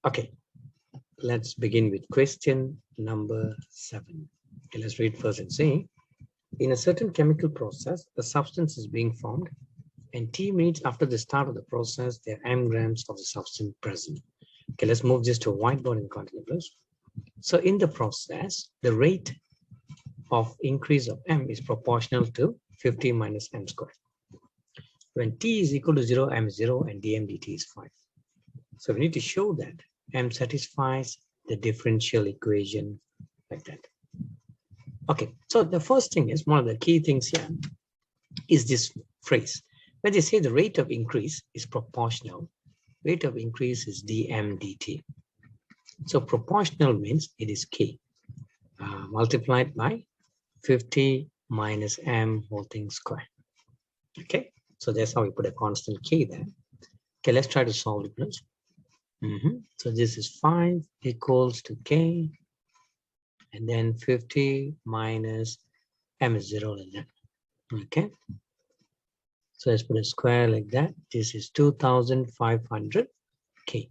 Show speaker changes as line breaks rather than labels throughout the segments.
Okay, let's begin with question number 7. Okay, let's read first and say, in a certain chemical process, a substance is being formed, and T minutes after the start of the process, there are m grams of the substance present. Okay, let's move this to a whiteboard and continue, please. So in the process, the rate of increase of m is proportional to 50 minus m squared. When T is equal to 0, m is 0, and dm dt is 5. So we need to show that m satisfies the differential equation like that. Okay, so the first thing is, one of the key things here is this phrase. When they say the rate of increase is proportional, rate of increase is dm dt. So proportional means it is k multiplied by 50 minus m whole thing square. Okay, so that's how we put a constant k there. Okay, let's try to solve it, please. So this is 5 equals to k, and then 50 minus m is 0 like that. Okay, so let's put a square like that. This is 2500 k,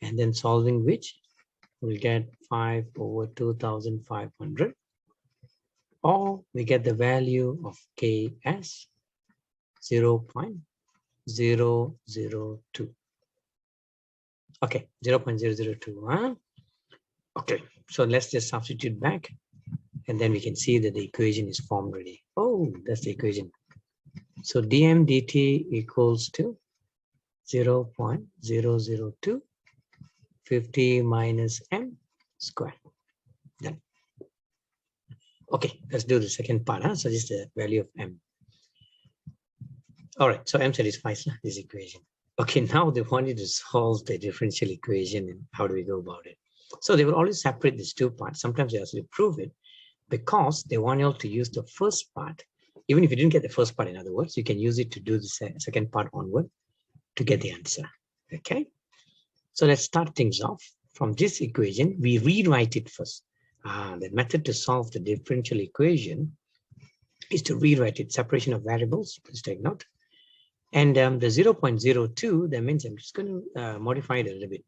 and then solving which we'll get 5 over 2500, or we get the value of k as 0.002. Okay, 0.002. Okay, so let's just substitute back, and then we can see that the equation is formed already. Oh, that's the equation. So dm dt equals to 0.002 50 minus m squared. Done. Okay, let's do the second part. So this is the value of m. All right, so m satisfies this equation. Okay, now they want you to solve the differential equation, and how do we go about it? So they will always separate these two parts. Sometimes they actually prove it because they want you all to use the first part. Even if you didn't get the first part, in other words, you can use it to do the second part onward to get the answer. Okay, so let's start things off. From this equation, we rewrite it first. The method to solve the differential equation is to rewrite it. Separation of variables, please take note. And the 0.02, that means I'm just going to modify it a little bit.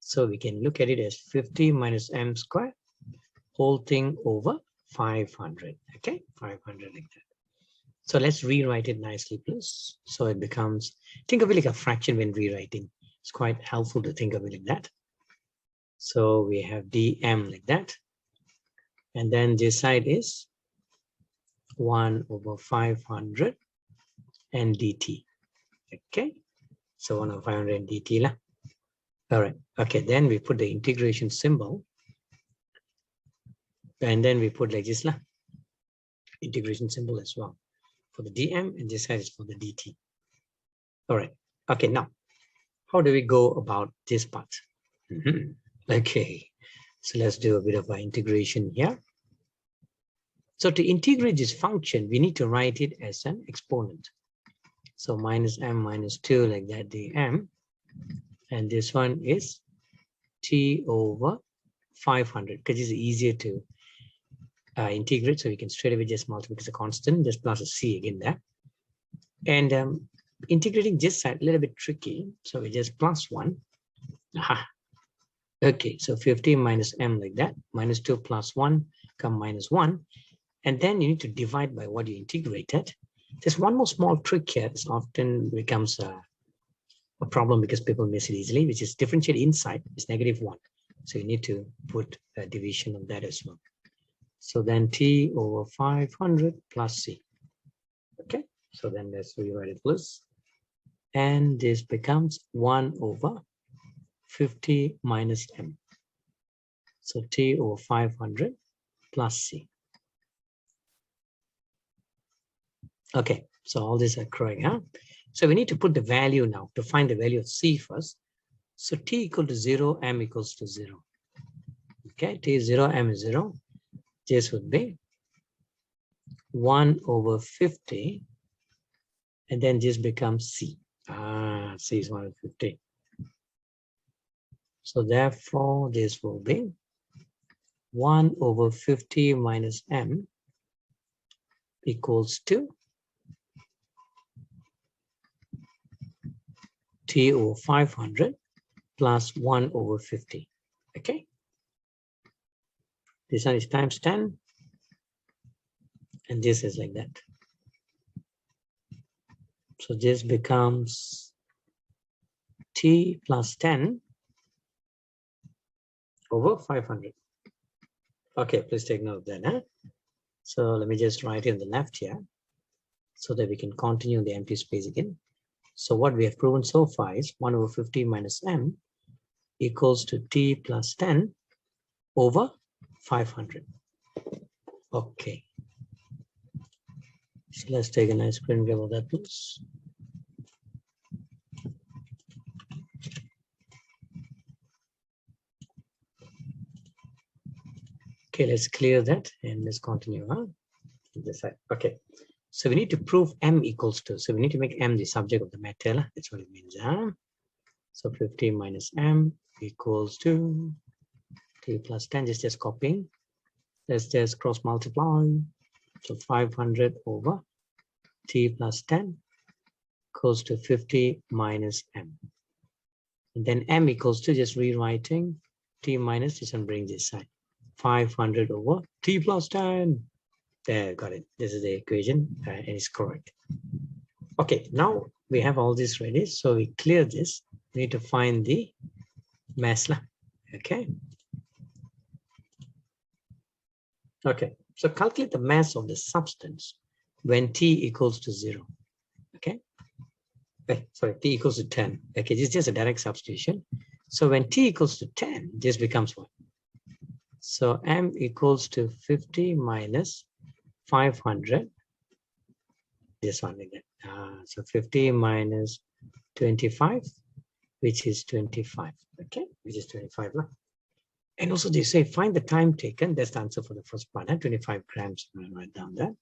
So we can look at it as 50 minus m squared, whole thing over 500. Okay, 500 like that. So let's rewrite it nicely, please. So it becomes, think of it like a fraction when rewriting. It's quite helpful to think of it like that. So we have dm like that. And then this side is 1 over 500 and dt. Okay, so 1 over 500 and dt lah. All right, okay, then we put the integration symbol, and then we put like this lah, integration symbol as well for the dm, and this side is for the dt. All right, okay, now how do we go about this part? Okay, so let's do a bit of an integration here. So to integrate this function, we need to write it as an exponent. So minus m minus 2 like that dm, and this one is t over 500, because it's easier to integrate, so we can straight away just multiply as a constant, just plus a c again there. And integrating this side a little bit tricky, so we just plus 1. Aha. Okay, so 50 minus m like that, minus 2 plus 1 come minus 1, and then you need to divide by what you integrated. There's one more small trick here. This often becomes a problem because people miss it easily, which is differentiate inside is -1. So you need to put a division of that as well. So then t over 500 plus c. Okay, so then let's rewrite it plus. And this becomes 1 over 50 minus m. So t over 500 plus c. Okay, so all these are correct, huh? So we need to put the value now to find the value of c first. So t equal to 0, m equals to 0. Okay, t is 0, m is 0. This would be 1 over 50, and then this becomes c. C is 1 over 50. So therefore, this will be 1 over 50 minus m equals to t over 500 plus 1 over 50. Okay. This one is times 10. And this is like that. So this becomes t plus 10 over 500. Okay, please take note of that. Huh? So let me just write it on the left here so that we can continue the empty space again. So what we have proven so far is 1 over 50 minus m equals to t plus 10 over 500. Okay. So let's take a nice screen grab of that, please. Okay, let's clear that and let's continue on this side. Okay, so we need to prove m equals to. So we need to make m the subject of the matter. That's what it means. Huh? So 50 minus m equals to t plus 10. Just copying. Let's just cross multiply. So 500 over t plus 10 equals to 50 minus m. And then m equals to just rewriting t minus this and bring this side. 500 over t plus 10. There, got it. This is the equation and it's correct. Okay, now we have all this ready. So we clear this. We need to find the mass. Okay. Okay, so calculate the mass of the substance when t equals to 0. Okay. Sorry, t equals to 10. Okay, this is just a direct substitution. So when t equals to 10, this becomes what? So m equals to 50 minus 500. This one like that. So 50 minus 25, which is 25. Okay, which is 25. And also they say find the time taken. That's the answer for the first part. 25 grams. I'm going to write down that.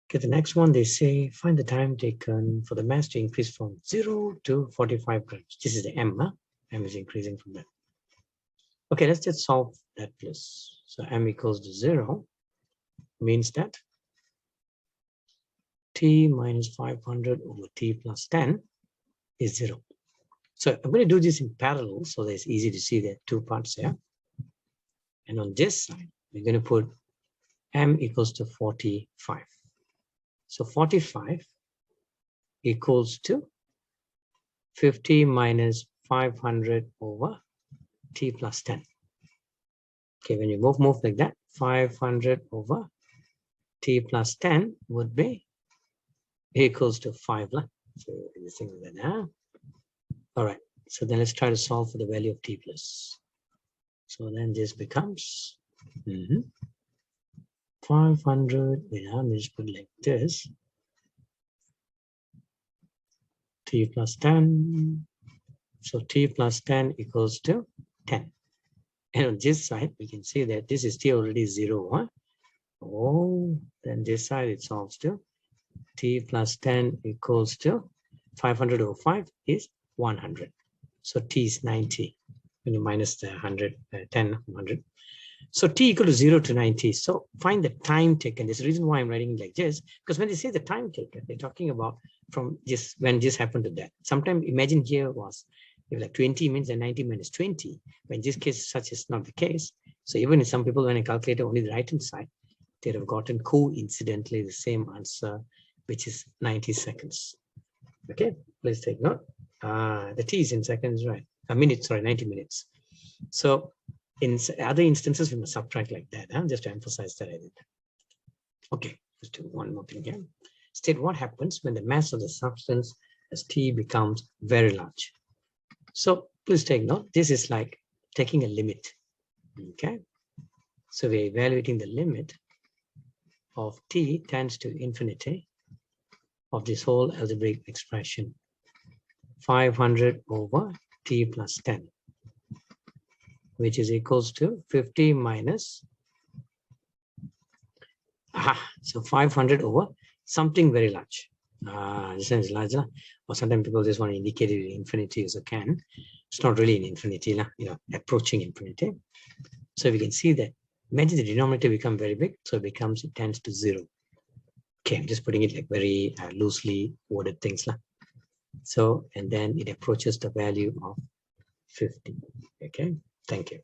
Okay, the next one they say find the time taken for the mass to increase from 0 to 45 grams. This is the m. M is increasing from that. Okay, let's just solve that, please. So m equals to 0 means that t minus 500 over t plus 10 is 0. So I'm going to do this in parallel so that it's easy to see the two parts here. And on this side, we're going to put m equals to 45. So 45 equals to 50 minus 500 over t plus 10. Okay, when you move like that, 500 over t plus 10 would be equals to 5. So this thing like that. Huh? All right, so then let's try to solve for the value of t plus. So then this becomes 500. Yeah, let's put like this. T plus 10. So t plus 10 equals to 10. And on this side, we can see that this is t already 0. Huh? Oh, then this side it solves to t plus 10 equals to 500 over 5 is 100. So t is 90. When you minus the 100, 10, 100. So t equal to 0 to 90. So find the time taken. There's a reason why I'm writing it like this, because when they say the time taken, they're talking about from just when this happened to that. Sometimes imagine here was if like 20 means that 90 minus 20. But in this case, such is not the case. So even if some people, when I calculated only the right hand side, they'd have gotten coincidentally the same answer, which is 90 seconds. Okay, please take note. The t is in seconds, right? A minute, sorry, 90 minutes. So in other instances, we must subtract like that, just to emphasize that I did. Okay, let's do one more thing here. State what happens when the mass of the substance as t becomes very large. So please take note, this is like taking a limit. Okay, so we're evaluating the limit of t tends to infinity of this whole algebraic expression. 500 over t plus 10, which is equals to 50 minus, so 500 over something very large. This one is larger, or sometimes people just want to indicate it in infinity as a can. It's not really in infinity, approaching infinity. So we can see that, imagine the denominator become very big, so it tends to 0. Okay, I'm just putting it like very loosely worded things. So, and then it approaches the value of 50. Okay, thank you.